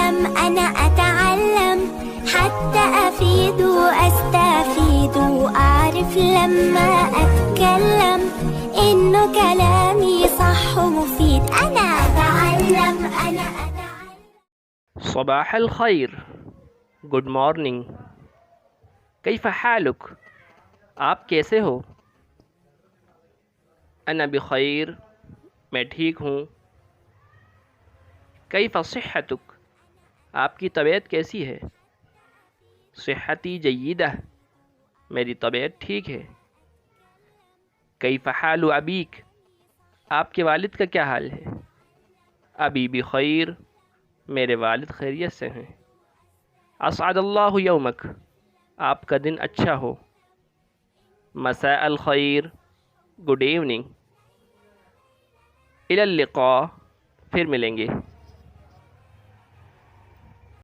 أتعلم أنا أتعلم حتى أفيد وأستفيد وأعرف لما أتكلم إنه كلامي صح ومفيد. أنا أتعلم أنا أتعلم. صباح الخير. Good morning. کیف حالک؟ آپ کیسے ہو؟ انا بخیر، میں ٹھیک ہوں. کیف صحتک؟ آپ کی طبیعت کیسی ہے؟ صحتی جیدہ، میری طبیعت ٹھیک ہے. کیف حال ابیک؟ آپ کے والد کا کیا حال ہے؟ ابی بخیر، میرے والد خیریت سے ہیں. اسعد اللہ یومک، آپ کا دن اچھا ہو. مساء الخیر، گڈ ایوننگ. الی اللقاء، پھر ملیں گے.